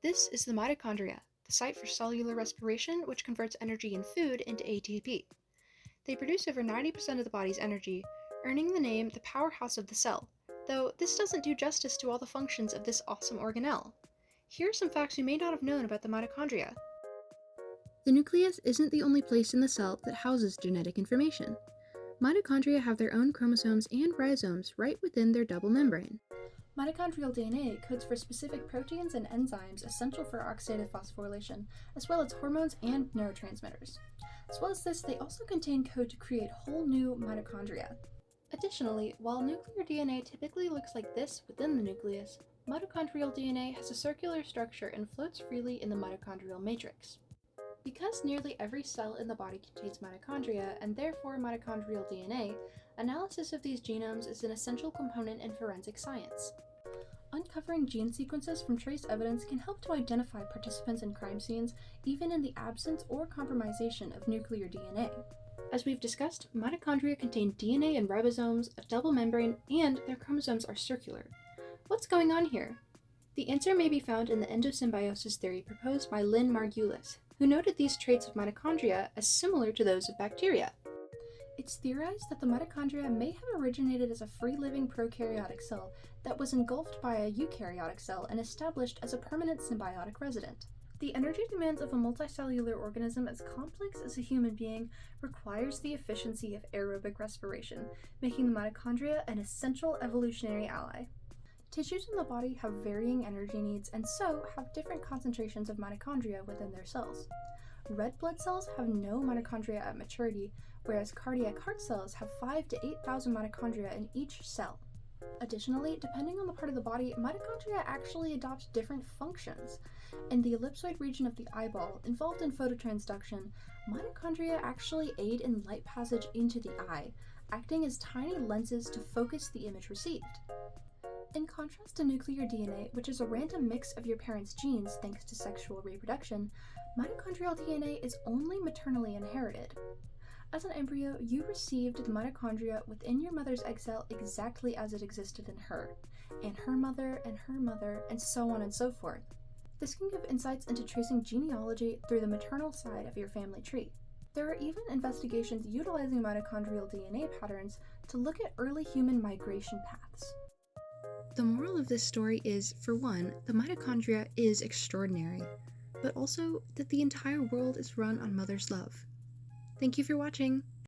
This is the mitochondria, the site for cellular respiration, which converts energy in food into ATP. They produce over 90% of the body's energy, earning the name the powerhouse of the cell, though this doesn't do justice to all the functions of this awesome organelle. Here are some facts you may not have known about the mitochondria. The nucleus isn't the only place in the cell that houses genetic information. Mitochondria have their own chromosomes and rhizomes right within their double membrane. Mitochondrial DNA codes for specific proteins and enzymes essential for oxidative phosphorylation, as well as hormones and neurotransmitters. As well as this, they also contain code to create whole new mitochondria. Additionally, while nuclear DNA typically looks like this within the nucleus, mitochondrial DNA has a circular structure and floats freely in the mitochondrial matrix. Because nearly every cell in the body contains mitochondria, and therefore mitochondrial DNA, analysis of these genomes is an essential component in forensic science. Uncovering gene sequences from trace evidence can help to identify participants in crime scenes, even in the absence or compromisation of nuclear DNA. As we've discussed, mitochondria contain DNA and ribosomes, a double membrane, and their chromosomes are circular. What's going on here? The answer may be found in the endosymbiosis theory proposed by Lynn Margulis, who noted these traits of mitochondria as similar to those of bacteria. It's theorized that the mitochondria may have originated as a free-living prokaryotic cell that was engulfed by a eukaryotic cell and established as a permanent symbiotic resident. The energy demands of a multicellular organism as complex as a human being requires the efficiency of aerobic respiration, making the mitochondria an essential evolutionary ally. Tissues in the body have varying energy needs and so have different concentrations of mitochondria within their cells. Red blood cells have no mitochondria at maturity, whereas cardiac heart cells have 5,000 to 8,000 mitochondria in each cell. Additionally, depending on the part of the body, mitochondria actually adopt different functions. In the ellipsoid region of the eyeball, involved in phototransduction, mitochondria actually aid in light passage into the eye, acting as tiny lenses to focus the image received. In contrast to nuclear DNA, which is a random mix of your parents' genes thanks to sexual reproduction, mitochondrial DNA is only maternally inherited. As an embryo, you received the mitochondria within your mother's egg cell exactly as it existed in her, and her mother, and so on and so forth. This can give insights into tracing genealogy through the maternal side of your family tree. There are even investigations utilizing mitochondrial DNA patterns to look at early human migration paths. The moral of this story is, for one, the mitochondria is extraordinary, but also that the entire world is run on mother's love. Thank you for watching!